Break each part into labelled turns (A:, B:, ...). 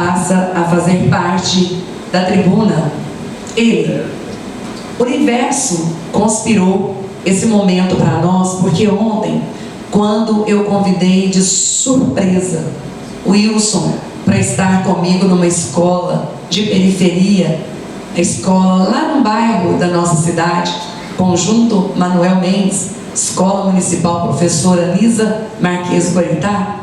A: passa a fazer parte da tribuna. Ele, o universo conspirou esse momento para nós, porque ontem, quando eu convidei de surpresa o Wilson para estar comigo numa escola de periferia, a escola lá no bairro da nossa cidade, Conjunto Manuel Mendes, Escola Municipal Professora Lisa Marques Guaritá,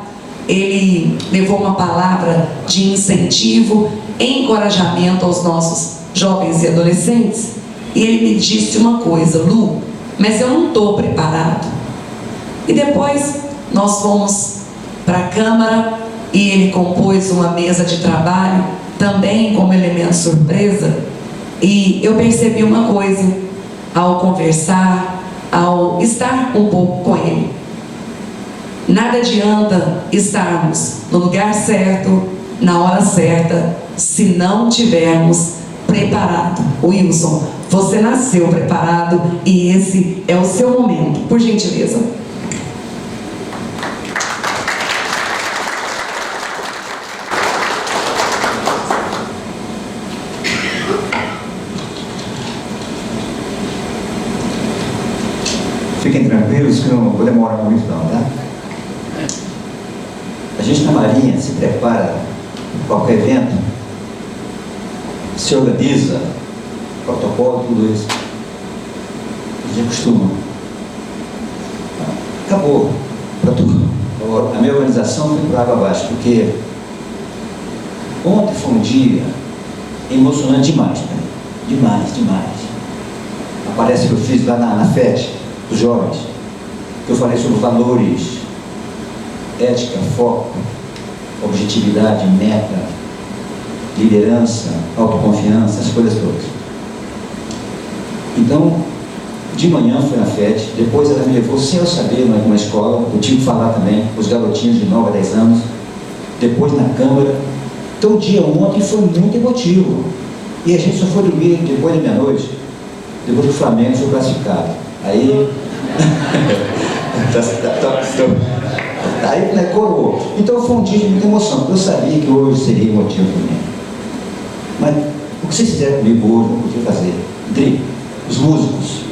A: ele levou uma palavra de incentivo, encorajamento aos nossos jovens e adolescentes, e ele me disse uma coisa: Lu, mas eu não estou preparado. E depois nós fomos para a Câmara e ele compôs uma mesa de trabalho, também como elemento surpresa, e eu percebi uma coisa ao conversar, ao estar um pouco com ele. Nada adianta estarmos no lugar certo, na hora certa, se não tivermos preparado. Wilson, você nasceu preparado e esse é o seu momento. Por gentileza.
B: Fiquem tranquilos que eu não vou demorar muito não, tá? A gente na Marinha se prepara para qualquer evento, se organiza, protocolo, tudo isso. A gente costuma. Acabou. A minha organização foi por água abaixo, porque ontem foi um dia emocionante demais, né? Demais, demais. Aparece que eu fiz lá na FET, os jovens, que eu falei sobre valores, ética, foco, objetividade, meta, liderança, autoconfiança, as coisas todas. Então, de manhã fui na FET, depois ela me levou sem eu saber numa escola, eu tive que falar também, os garotinhos de 9 a 10 anos, depois na Câmara. Então o dia ontem foi muito emotivo, e a gente só foi dormir depois da meia-noite, depois que o Flamengo foi classificado. Aí, aí né, coroou. Então foi um dia de muita emoção, porque eu sabia que hoje seria emotivo também. Mas o que vocês fizeram comigo hoje, não podia fazer. Entre os músicos,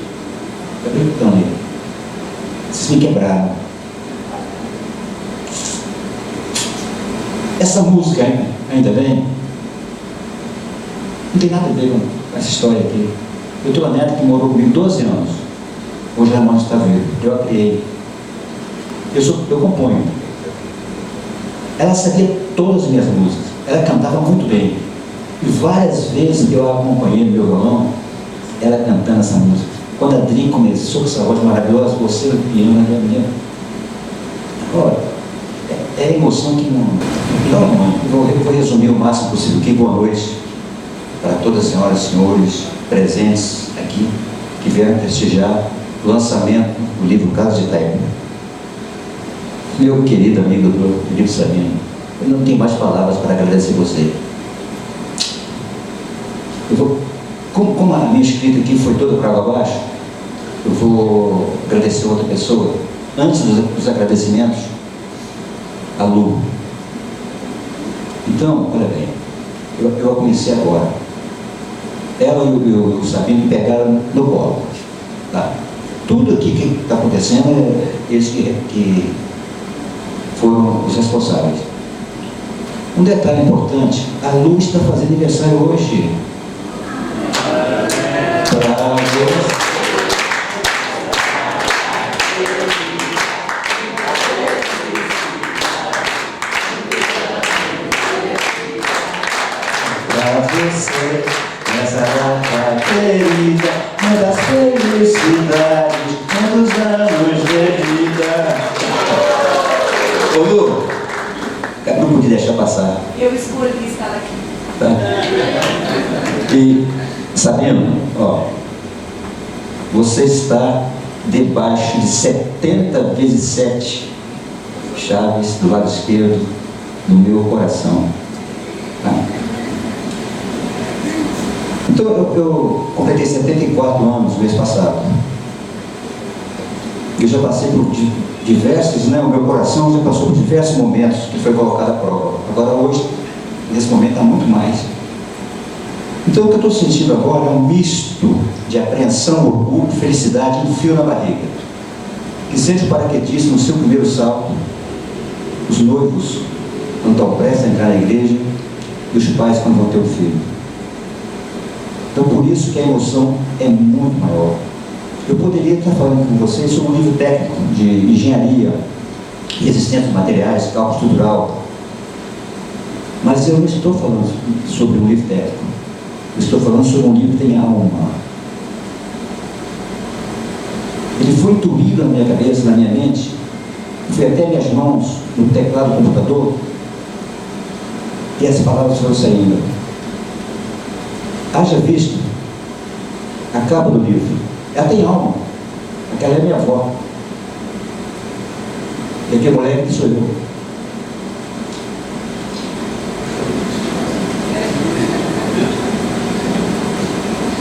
B: estão ali, vocês me quebraram. Essa música, ainda bem, não tem nada a ver com essa história aqui. Eu tenho uma neta que morou comigo 12 anos. Hoje a irmã está viva. Eu a criei. Eu componho. Ela sabia todas as minhas músicas. Ela cantava muito bem. E várias vezes que eu a acompanhei no meu violão, ela cantando essa música. Quando a Adri começou com essa voz maravilhosa, você no piano, a minha. Agora, é a emoção que não. Então, eu vou resumir o máximo possível aqui. Boa noite para todas as senhoras e senhores presentes aqui, que vieram prestigiar o lançamento do livro Casos de Itaíba. Meu querido amigo do Felipe Sabino, eu não tenho mais palavras para agradecer você. Como a minha escrita aqui foi toda para água abaixo, eu vou agradecer outra pessoa. Antes dos agradecimentos, a Lu. Então, olha bem, eu a conheci agora. Ela e o Sabino me pegaram no colo. Tá? Tudo aqui que está acontecendo é eles que foram os responsáveis. Um detalhe importante, a Lu está fazendo aniversário hoje. Para você, nessa data querida, muitas felicidades, muitos anos de vida. Ô Lu, eu não podia deixar passar.
A: Eu escolhi estar aqui.
B: Tá? E, Sabino, ó, você está debaixo de 70 vezes 7 chaves do lado esquerdo do meu coração. Tá? Então, eu completei 74 anos no mês passado. Eu já passei por diversos, né? O meu coração já passou por diversos momentos que foi colocado à prova. Agora, hoje, nesse momento há muito mais. Então o que eu estou sentindo agora é um misto de apreensão, orgulho, felicidade e um frio na barriga. Que seja o paraquedista no seu primeiro salto, os noivos quando estão prestes a entrar na igreja e os pais quando vão ter o filho. Então por isso que a emoção é muito maior. Eu poderia estar falando com vocês sobre um livro técnico de engenharia, resistência a materiais, cálculo estrutural, mas eu não estou falando sobre um livro técnico. Eu estou falando sobre um livro que tem alma. Ele foi entubido na minha cabeça, na minha mente, foi até minhas mãos, no teclado do computador, e as palavras foram saindo. Haja visto a capa do livro. Ela tem alma. Aquela é minha avó. E aquele moleque que sou eu.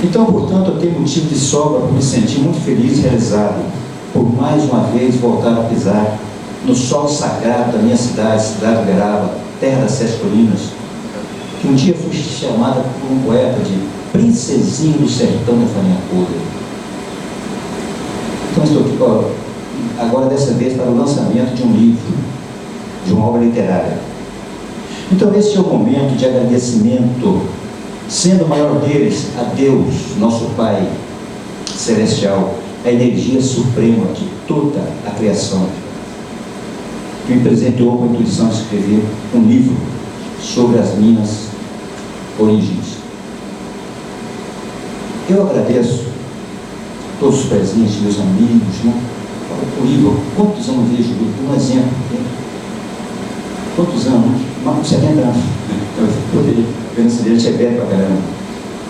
B: Então, portanto, eu tenho motivo de sobra para me sentir muito feliz e realizado por mais uma vez voltar a pisar no solo sagrado da minha cidade, cidade de Uberaba, terra das 7 colinas, que um dia fui chamada por um poeta de princesinha do sertão da farinha podre. Então estou aqui, agora dessa vez para o lançamento de um livro, de uma obra literária. Então este é o momento de agradecimento, sendo o maior deles a Deus, nosso Pai Celestial, a energia suprema de toda a criação, que me presenteou com a intuição de escrever um livro sobre as minhas origens. Eu agradeço todos os presentes, meus amigos, né? O livro, quantos anos vejo o livro? Um exemplo. Quantos anos? 70 anos. Eu poderia ver nesse dele, tinha velho pra caramba.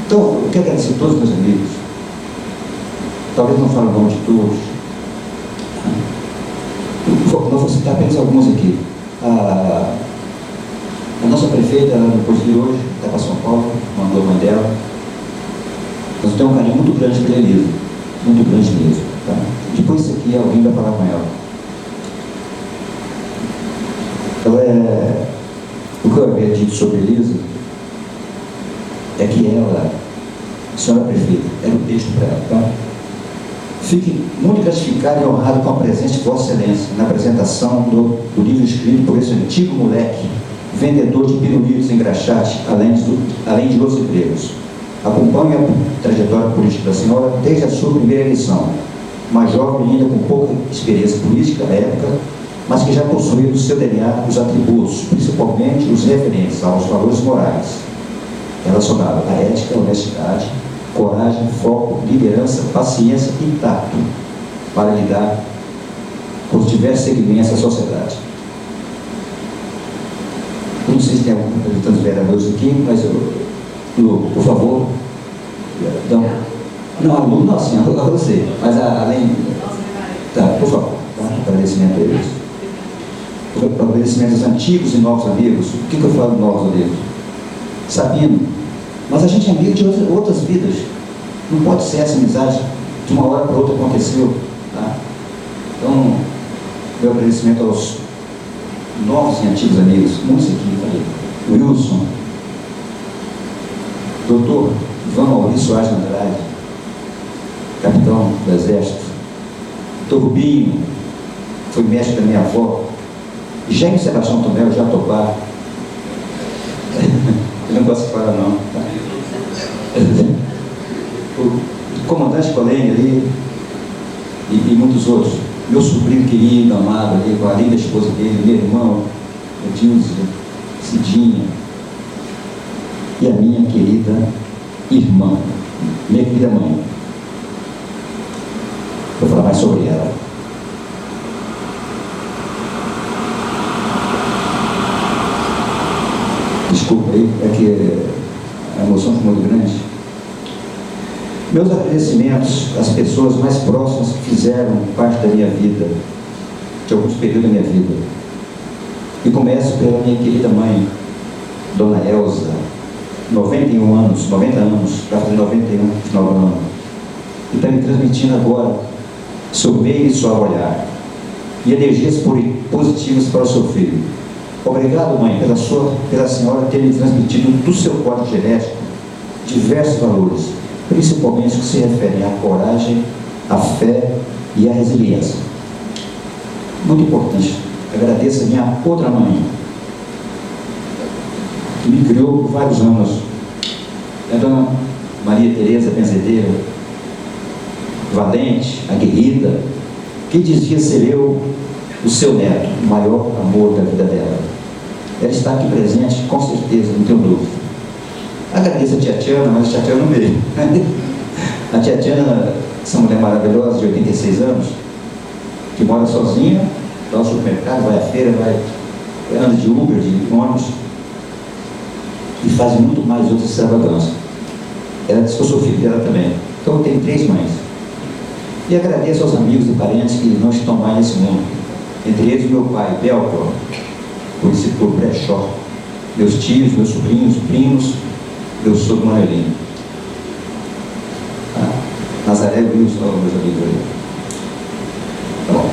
B: Então, eu quero agradecer a todos os meus amigos. Talvez não fale o nome de todos. Eu vou citar apenas alguns aqui. A nossa prefeita, depois de hoje, está para São Paulo, mandou a mãe dela. Nós temos um carinho muito grande pela Elisa. Muito grande mesmo. Tá? Depois disso aqui, alguém vai falar com ela. O que eu havia dito sobre a Elisa é que ela, a senhora prefeita, era um texto para ela. Tá? Fique muito gratificado e honrado com a presença de Vossa Excelência na apresentação do livro escrito por esse antigo moleque, vendedor de pirulitos em Graxate, além de outros empregos. Acompanho a trajetória política da senhora desde a sua primeira eleição, uma jovem ainda com pouca experiência política na época, mas que já possuía no seu DNA os atributos, principalmente os referentes aos valores morais, relacionados à ética, honestidade, coragem, foco, liderança, paciência e tato para lidar com os diversos segmentos da sociedade. Eu não sei se tem algum representante dos vereadores aqui, mas Lu, por favor. Não, a Lu, não, sim, a você. Mas além. Tá, por favor. Tá? Agradecimento a eles. Agradecimento aos antigos e novos amigos. O que eu falo de novos amigos? Sabino. Mas a gente é amigo de outras vidas. Não pode ser essa amizade de uma hora para outra aconteceu. Tá? Então, meu agradecimento aos novos e antigos amigos. Muitos aqui, falei. Wilson. Doutor Ivan Maurício Soares Andrade, capitão do Exército. Turbinho, foi mestre da minha avó. Gêmeo Sebastião Tomé, o Jatobá. Eu não gosto de falar não. Tá? O comandante Colene ali e muitos outros. Meu sobrinho querido, amado ali, com a linda esposa dele, meu irmão, Edilze, Cidinha. E a minha querida irmã, minha querida mãe. Vou falar mais sobre ela. Desculpa aí, é que a emoção foi muito grande. Meus agradecimentos às pessoas mais próximas que fizeram parte da minha vida, de alguns períodos da minha vida. E começo pela minha querida mãe, Dona Elza, 90 anos, vai fazer 91 no final do ano. E está me transmitindo agora seu meio e suave olhar e energias positivas para o seu filho. Obrigado, mãe, pela senhora ter me transmitido do seu código genético diversos valores, principalmente que se referem à coragem, à fé e à resiliência. Muito importante. Agradeço a minha outra mãe, que me criou por vários anos. É a dona Maria Tereza Benzedeira, valente, aguerrida, que dizia ser eu o seu neto, o maior amor da vida dela. Ela está aqui presente, com certeza, não tenho dúvida. Agradeço a tia Tiana, mas a tia Tiana no meio. A tia Tiana, essa mulher maravilhosa de 86 anos, que mora sozinha, vai ao supermercado, vai à feira, anda de Uber, de ônibus, e faz muito mais outras extravagâncias. Ela disse que eu sou filho dela também. Então eu tenho 3 mães. E agradeço aos amigos e parentes que não estão mais nesse mundo. Entre eles meu pai, Belco, conhecido por Brechó, meus tios, meus sobrinhos, primos, meu sogro Manuelino. Nazaré e Wilson, meus amigos ali. Bom,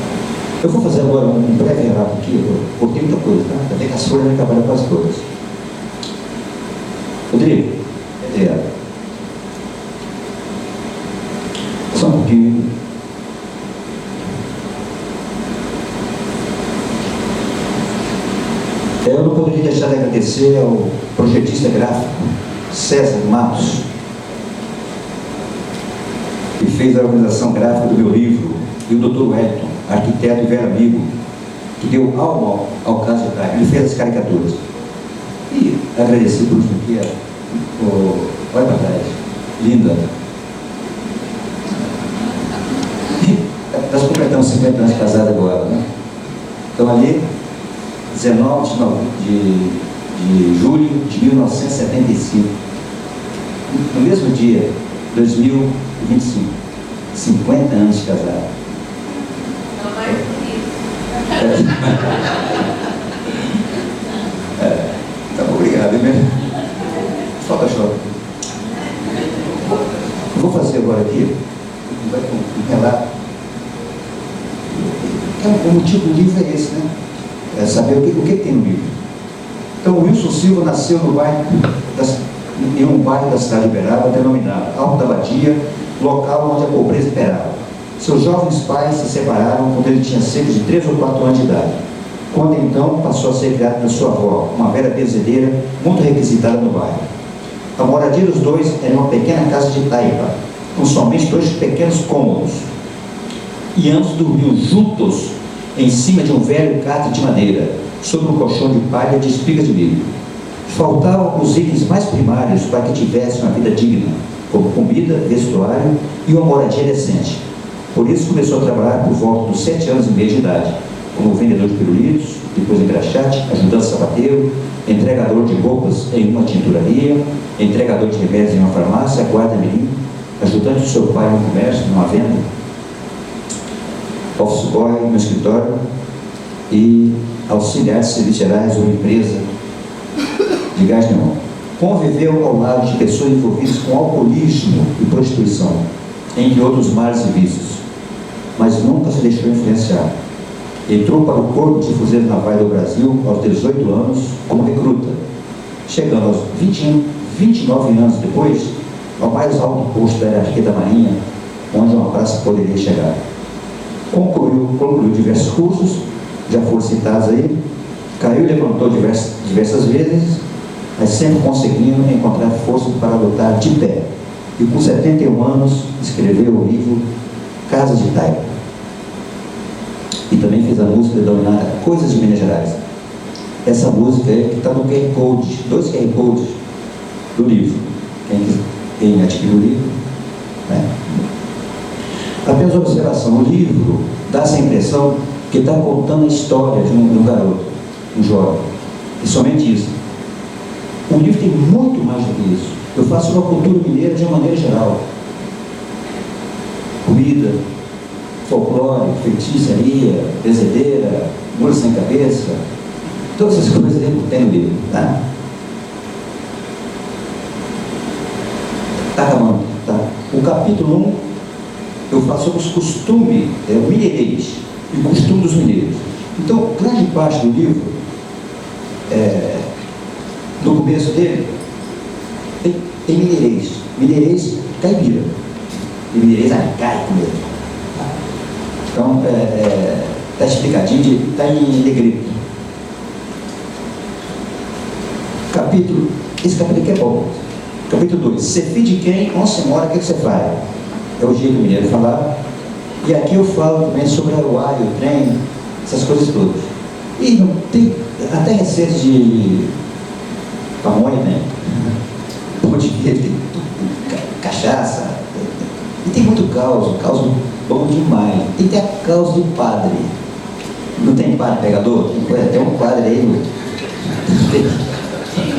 B: eu vou fazer agora um breve relato aqui, porque tem muita coisa, tá? Até que as folhas não acabaram quase todas. Rodrigo, só um pouquinho. Eu não poderia deixar de agradecer ao projetista gráfico César Matos, que fez a organização gráfica do meu livro, e o Dr. Wellington, arquiteto e velho amigo, que deu alma ao caso de Taipa. Ele fez as caricaturas. E agradecer por isso aqui, olha para trás, linda. Nós completamos 50 anos de casada agora, né? Então ali, 19 de julho de 1975, no mesmo dia, 2025, 50 anos de casado.
C: Não mais bonito.
B: Tá bom, obrigado, hein? Falta choque. Vou fazer agora aqui um relato. O motivo do livro é esse, né? É saber o que tem no livro. Então, o Wilson Silva nasceu em um bairro da cidade de Uberaba, denominado Alto da Badia, local onde a pobreza imperava. Seus jovens pais se separaram quando ele tinha cerca de 3 ou 4 anos de idade, quando então passou a ser criado pela sua avó, uma velha benzedeira muito requisitada no bairro. A moradia dos dois era uma pequena casa de taipa, com somente 2 pequenos cômodos, e ambos dormiam juntos em cima de um velho catre de madeira, sobre um colchão de palha de espigas de milho. Faltavam os itens mais primários para que tivessem uma vida digna, como comida, vestuário e uma moradia decente. Por isso começou a trabalhar por volta dos 7 anos e meio de idade, como vendedor de pirulitos, depois engraxate, ajudante sapateiro, entregador de roupas em uma tinturaria, entregador de remédios em uma farmácia, guarda-mirim, ajudante do seu pai em um comércio, numa venda, office boy no escritório e auxiliar de serviços gerais de uma empresa de gás neon. Conviveu ao lado de pessoas envolvidas com alcoolismo e prostituição, entre outros males e vícios, mas nunca se deixou influenciar. Entrou para o Corpo de Fuzeiros Navais do Brasil aos 18 anos como recruta, chegando aos 29 anos depois ao mais alto posto da hierarquia da Marinha, onde uma praça poderia chegar. Concluiu diversos cursos, já foram citados aí, caiu e levantou diversas vezes, mas sempre conseguindo encontrar força para lutar de pé. E com 71 anos escreveu o livro Casa de Taipa. E também fez a música denominada Coisas de Minas Gerais. Essa música aí que está no QR Code, 2 QR Codes do livro. Quem adquiriu o livro, né? Apenas observação, o livro dá essa impressão que está contando a história de um garoto, um jovem. E somente isso. O livro tem muito mais do que isso. Eu faço uma cultura mineira de uma maneira geral. Comida, folclore, feitiçaria, benzedeira, molho sem cabeça, todas essas coisas tem no livro, tá? Tá acabando, tá? O capítulo 1, eu faço sobre os costumes, o mineirês, e o costume dos mineiros. Então, grande parte do livro no começo dele, tem mineirês caipira, e mineirês arcaico mesmo. Então, está explicadinho, está em negrito. Esse capítulo aqui é bom. Capítulo 2. Você filho de quem? Onde você mora? O que você faz? É o jeito mineiro de falar. E aqui eu falo também sobre o ar, o trem, essas coisas todas. E não tem até receitas de pamonha, né? Pão de queijo, cachaça. E tem muito caos bom demais. Tem até caos de padre. Não tem padre pegador? Tem um padre aí.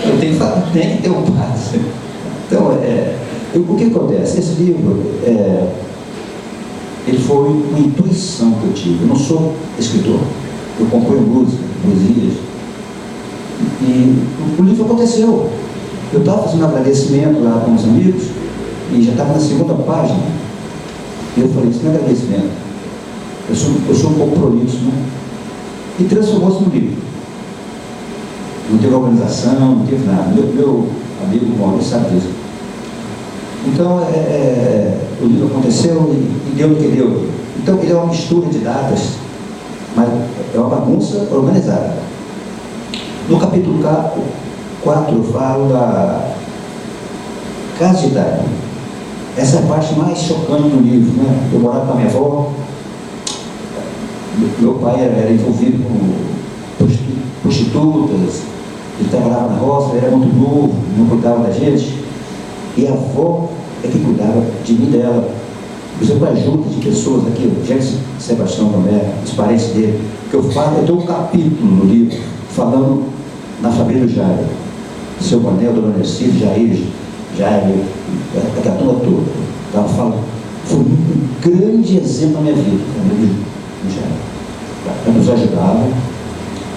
B: Eu tenho que falar, tem que ter um padre. Então, o que acontece? Esse livro, ele foi uma intuição que eu tive. Eu não sou escritor, eu componho música, poesias. E o livro aconteceu. Eu estava fazendo um agradecimento lá com os amigos, e já estava na segunda página. E eu falei, isso não é agradecimento. Eu sou um pouco prolixo, né? E transformou-se no livro. Não teve organização, não teve nada. Meu amigo Maurício sabe disso. Então, o livro aconteceu e deu o que deu. Então, ele é uma mistura de datas, mas é uma bagunça organizada. No capítulo 4, eu falo da casa de idade. Essa é a parte mais chocante do livro, né? Eu morava com a minha avó, meu pai era envolvido com prostitutas, ele trabalhava na roça, ele era muito novo, não cuidava da gente, e a avó é que cuidava de mim e dela. Por exemplo, a junta de pessoas aqui, o Jefferson Sebastião Tomé, os parentes dele, que eu falo, eu tenho um capítulo no livro falando na família do Jair, seu Manel, Dona Nercílio, Jair, aquela turma toda. Então, eu falo, foi um grande exemplo na minha vida, a família do Jair. Ela nos ajudava.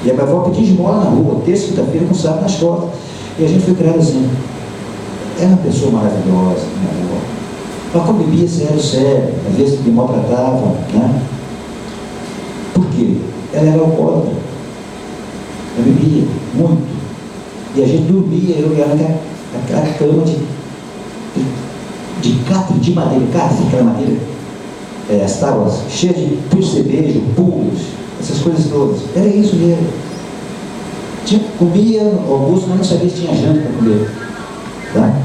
B: E a minha avó pedia esmola na rua, terça, quinta-feira, com sábado nas costas. E a gente foi criado assim. Era uma pessoa maravilhosa, minha avó. Mas quando bebia, sério, às vezes me maltratava, né? Por quê? Ela era alcoólatra. Ela bebia muito. E a gente dormia, eu e ela, naquela cama de catre de madeira, aquela madeira, as tábuas cheias de percevejo, pulgas, essas coisas todas. Era isso mesmo. Comia almoço, mas não sabia se tinha janta para comer. Tá?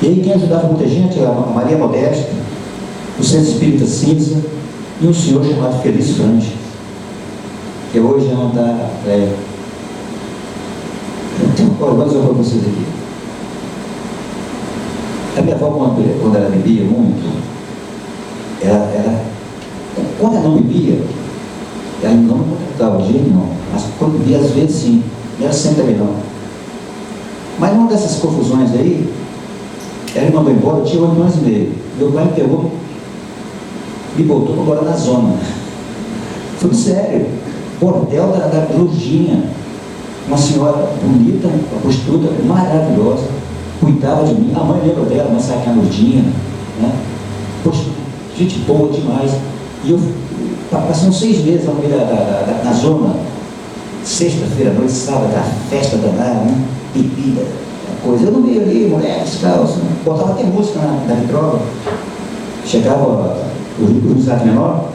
B: E aí quem ajudava muita gente era a Maria Modesta, o Centro Espírita Cinza e um senhor chamado Feliz Frange, que hoje não está. Olha, vou dizer para vocês aqui. A minha avó, quando ela bebia muito, quando ela não bebia, ela não maltratava de jeito não. Mas quando bebia, às vezes sim. Não era sempre também não. Mas numa dessas confusões aí, ela me mandou embora, eu tinha 8 anos e meio. Meu pai me pegou, me botou para morar na zona. Foi sério. Bordel da Lurdinha. Uma senhora bonita, uma prostituta maravilhosa, cuidava de mim. A mãe lembra dela, mas sabe que é a Lurdinha, né? Poxa, gente boa demais. E eu passei uns 6 meses na zona. Sexta-feira à noite, sábado, a festa danada, né? Bebida, coisa. Eu no meio ali, moleque, descalço, botava até música na vitrola. Chegava o Isaac menor,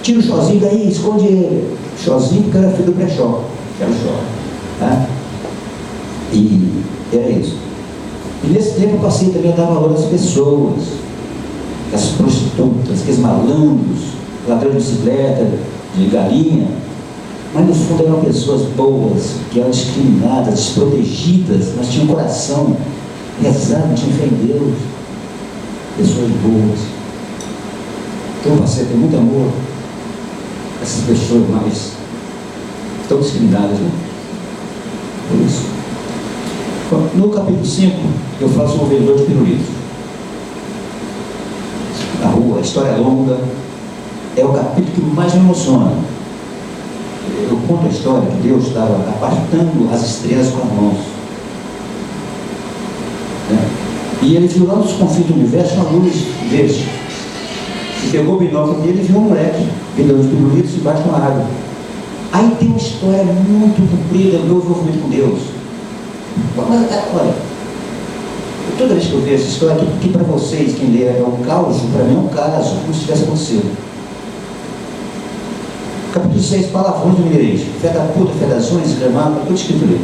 B: tira o Chozinho daí, esconde ele. Chozinho, porque era filho do brechó, que era o Chó. Tá? E era isso. E nesse tempo eu passei também a dar valor às pessoas, as prostitutas, aqueles malandros, ladrões de bicicleta, de galinha. Mas no fundo eram pessoas boas, que eram discriminadas, desprotegidas, mas tinham coração, rezavam, tinham fé em Deus. Pessoas boas. Então eu passei a ter muito amor a essas pessoas mais tão discriminadas, né? Por isso. No capítulo 5, eu faço um vendedor de pirulito. Na rua, a história é longa, é o capítulo que mais me emociona. Eu conto a história que Deus estava apartando as estrelas com as mãos. Né? E ele viu lá nos confins do universo uma luz verde. E pegou o binóculo dele e viu um moleque vendendo os pirulitos embaixo de uma água. Aí tem uma história muito comprida do meu envolvimento com Deus. Mas, olha, toda vez que eu vejo essa história, que para vocês, quem lê é um caos, para mim é um caso, como se tivesse acontecido. Capítulo 6, palavrões do mineirês. Fé da puta, fé das unhas, gramado, tudo escrito ali.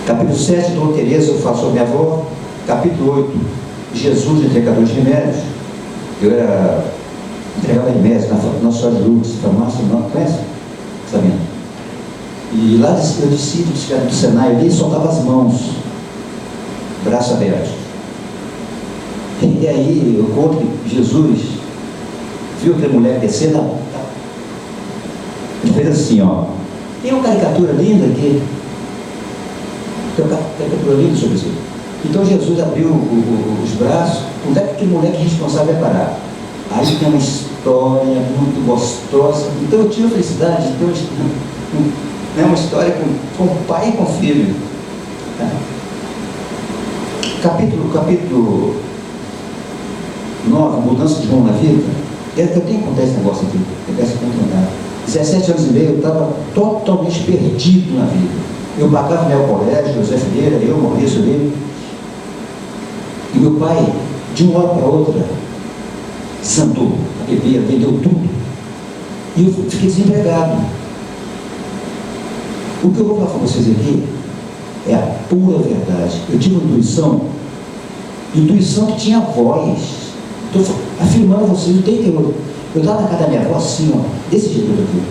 B: Capítulo 7, Dona Teresa, eu falo sobre minha avó. Capítulo 8, Jesus, entregador de remédios. Eu era entregava remédios na Nossa Senhora de Lourdes, farmácia, não conhece? Sabendo? E lá eu desci do Senai ali e soltava as mãos, braço aberto. E aí eu conto que Jesus viu aquela mulher descendo, ele fez assim, ó. Tem uma caricatura linda aqui. Tem uma caricatura linda sobre isso. Então Jesus abriu os braços. Onde é que aquele moleque responsável vai parar? Aí tem uma história muito gostosa. Então eu tive a felicidade de ter uma história com pai e com filho. Capítulo 9, mudança de rumo na vida. Eu tenho que contar esse negócio aqui. Eu peço para contar. 17 anos e meio eu estava totalmente perdido na vida. Eu pagava meu colégio, José Ferreira, eu, Maurício, ele. E meu pai, de uma hora para outra, desandou, a beber, vendeu tudo. E eu fiquei desempregado. O que eu vou falar com vocês aqui é a pura verdade. Eu tive uma intuição que tinha voz. Estou afirmando a vocês, não tem terror. Eu estava na casa da minha avó assim, ó, desse jeito aqui.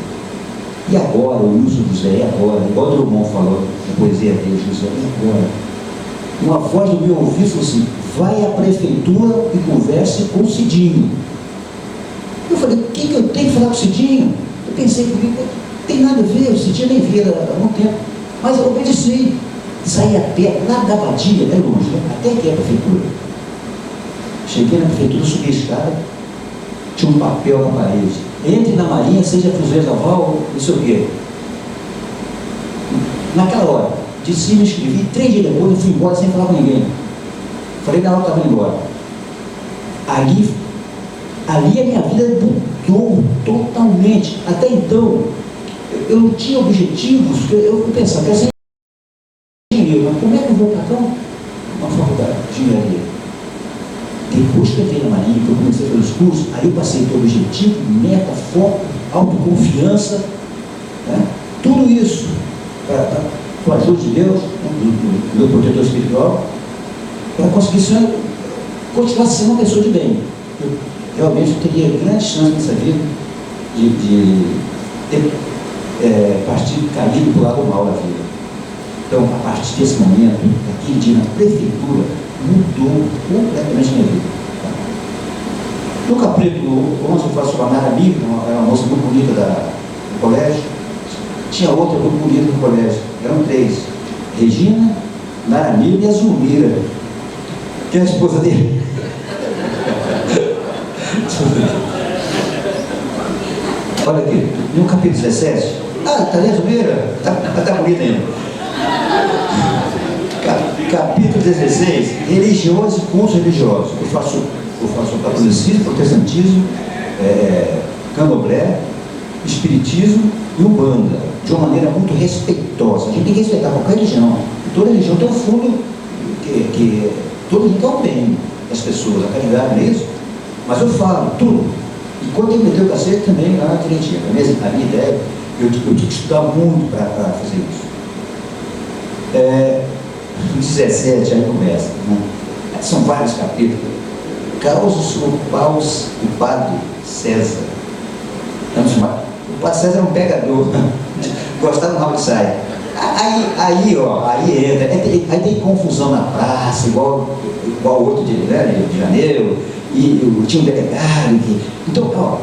B: E agora, o uso do José, e agora? Igual o Drummond falou na poesia dele, José, e agora? Uma voz do meu ouvido falou assim: vai à prefeitura e converse com o Cidinho. Eu falei: o que eu tenho que falar com o Cidinho? Eu pensei comigo, não tem nada a ver, o Cidinho nem vira há muito tempo. Mas eu obedeci. Saí a pé, lá da Badia, é longe, né? Até que é a prefeitura. Cheguei na prefeitura, subi a escada, tinha um papel na parede: entre na Marinha, seja fuzileiro naval, não sei o quê. Naquela hora, de cima escrevi, 3 dias depois eu fui embora sem falar com ninguém. Falei na hora que estava indo embora. Ali a minha vida mudou totalmente. Até então, eu não tinha objetivos, eu pensava, quero ser engenheiro, mas como é que eu vou pagar uma faculdade de engenharia? Depois que eu entrei na Marinha, que eu comecei a fazer os cursos, aí eu passei a ter objetivo, meta, foco, autoconfiança, né? Tudo isso, com a ajuda de Deus, né? do meu protetor espiritual, para conseguir continuar sendo uma pessoa de bem. Eu realmente teria grande chance nessa vida de ter partido caído do lado mal da vida. Então, a partir desse momento, daquele dia na prefeitura, mudou completamente a minha vida. No capítulo 11, eu faço com a Nara Migra, era uma moça muito bonita do colégio. Tinha outra muito bonita no colégio. Eram 3. Regina, Nara Migra e a Zulmira, que é a esposa dele. Olha aqui, no capítulo 17. Ah, tá ali a Zulmira? Tá bonita ainda. Capítulo 16, religiosos e cultos religiosos. Eu faço catolicismo, protestantismo, candomblé, espiritismo e umbanda, de uma maneira muito respeitosa. A gente tem que respeitar qualquer religião. Toda religião tem um fundo que todo mundo quer o bem das pessoas, a caridade, não é isso? Mas eu falo tudo. E quando eu meter o cacete também, lá direitinho. A minha ideia, eu tive que estudar muito para fazer isso. 17, aí começa, né? São vários capítulos. Causos o padre César. O padre César é um pegador, gostava do rabo de saia. Aí entra, aí tem confusão na praça, igual o outro de Janeiro, e tinha um delegado. Então, ó,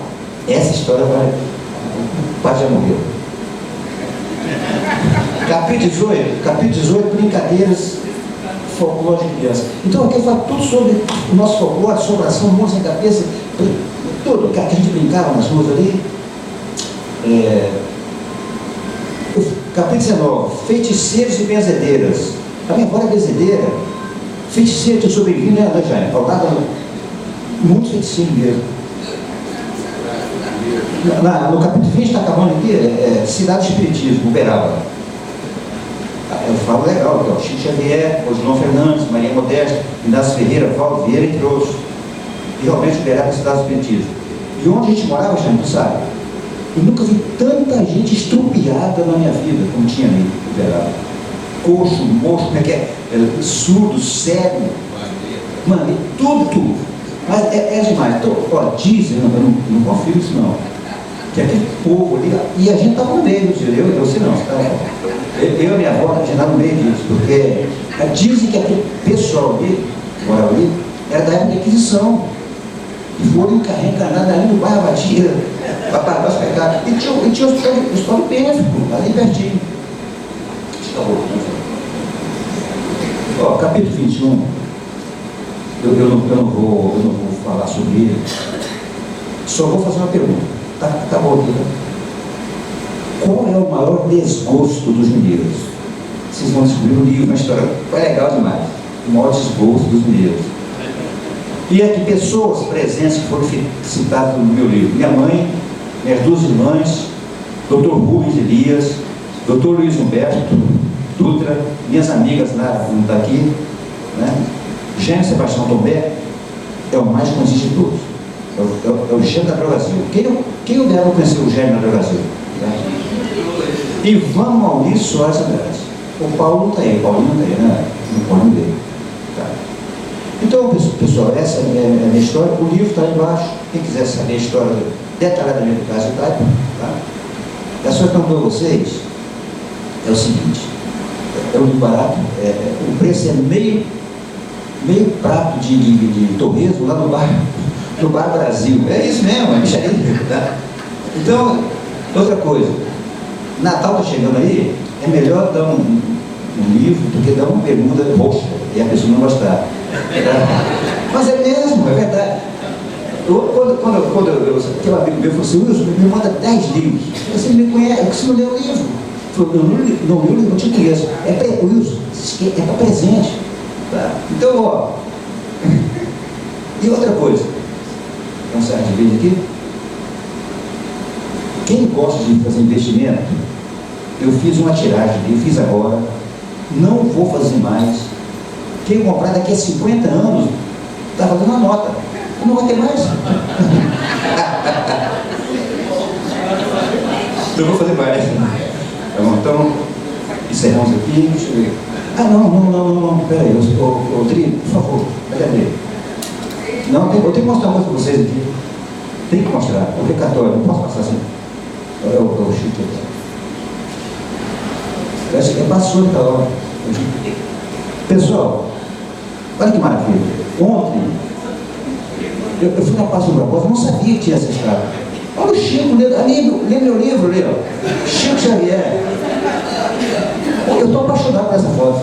B: essa história vai. O padre já morreu. Capítulo 18, brincadeiras, folclore de criança. Então aqui eu falo tudo sobre o nosso folclore, assombração, mundo sem cabeça, tudo que a gente brincava nas ruas ali. Capítulo 19, feiticeiros e benzedeiras. A minha avó é benzedeira. Feiticeiro, eu sou bem-vindo, né, Jair? Faltava muito feiticeiro mesmo. No capítulo 20 está acabando aqui, Cidade do Espiritismo, Uberaba. Eu falo legal, aqui, ó, Chico Xavier, Odilon Fernandes, Maria Modesta, Inácio Ferreira, Valdo Vieira, entre outros. E realmente Uberaba é a Cidade do Espiritismo. E onde a gente morava, gente, tu sabe? Eu nunca vi tanta gente estrupiada na minha vida como tinha ali, Uberaba. Coxo, moço, como é que é? Surdo, cego. Mano, tudo. Mas é demais. Então, ó, dizem, eu não confio nisso não. Que aquele povo ali, e a gente estava no meio, eu sei não, eu e minha avó, a gente estava no meio disso, porque dizem que aquele pessoal ali, que morava ali, era da época da Inquisição, e foram reencarnados ali no bairro Batida, para pagar os pecados, e tinha o hospital do Pênfico, ali pertinho. Ó, capítulo 21, eu não vou falar sobre ele, só vou fazer uma pergunta. Acabou aqui, né? Qual é o maior desgosto dos mineiros? Vocês vão descobrir no livro, uma história foi legal demais. O maior desgosto dos mineiros. E aqui pessoas presentes que foram citadas no meu livro. Minha mãe, minhas duas irmãs, Dr. Rubens Elias, Dr. Luiz Humberto Dutra, minhas amigas lá, não está aqui, né? Gênio Sebastião Tombé é o mais conhecido de todos. É o gênio da Brasil. Quem eu devo conhecer o gênio da Brasil? Ivan Maurício Soares Andrade. O Paulo não está aí, o Paulinho não está aí, né? O Paulinho dele. Tá. Então, pessoal, essa é a minha história. O livro está aí embaixo. Quem quiser saber a história detalhadamente do caso de Taipa, tá? A sua questão para vocês é o seguinte: é um livro barato, o preço é meio prato de torresmo lá no Bar Brasil. É isso mesmo, é bicharia. Tá? Então, outra coisa, Natal está chegando aí, é melhor dar um livro do que dar uma bermuda roxa e a pessoa não gostar. Tá? Mas é mesmo, é verdade. Quando aquele amigo meu falou assim, Wilson, me manda 10 livros. Você me conhece, você não leu o livro. Eu falei, não li o livro, não te conheço. Wilson, é para presente. Tá? Então, ó. E outra coisa, um certo de vez aqui, quem gosta de fazer investimento, eu fiz uma tiragem, eu fiz agora, não vou fazer mais. Quem comprar daqui a 50 anos, está fazendo uma nota, não vai ter mais. Não vou fazer mais. Tá bom, então, encerramos aqui, deixa eu ver. Não, peraí, Rodrigo, por favor, cadê? Não, eu tenho que mostrar uma coisa para vocês aqui. Tem que mostrar, é obrigatório, não posso passar assim. É o Chico aqui. Parece que passou daquela hora. Pessoal, olha que maravilha. Ontem, eu fui na Passo do Propósito, não sabia que tinha essa história. Olha o Chico, lê meu livro ali, ó. Chico Xavier. Eu estou apaixonado por essa foto.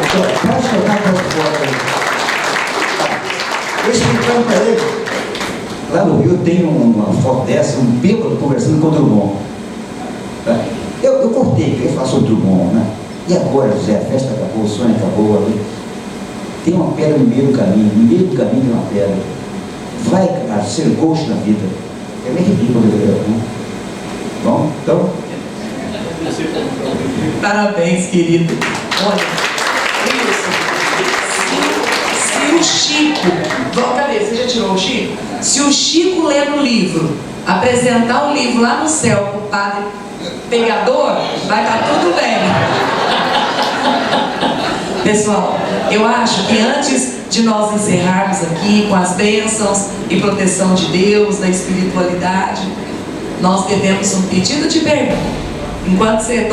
B: Estou apaixonado por essa foto. Eu explicando para ele, lá no Rio tem uma foto dessa, um bêbado conversando com o Drummond. Eu cortei, eu ia falar sobre o Drummond, né? E agora, José, a festa acabou, o sonho acabou ali. Tem uma pedra no meio do caminho tem uma pedra. Vai, cara, ser coxo na vida. Eu nem arrepio quando eu vejo, né? Bom, então.
A: Parabéns, querido. Olha, se o Chico, cadê? Você já tirou o Chico? Se o Chico ler no livro, apresentar o livro lá no céu para o padre pegador, vai estar tudo bem. Pessoal, eu acho que antes de nós encerrarmos aqui com as bênçãos e proteção de Deus, da espiritualidade, nós devemos um pedido de perdão. Enquanto você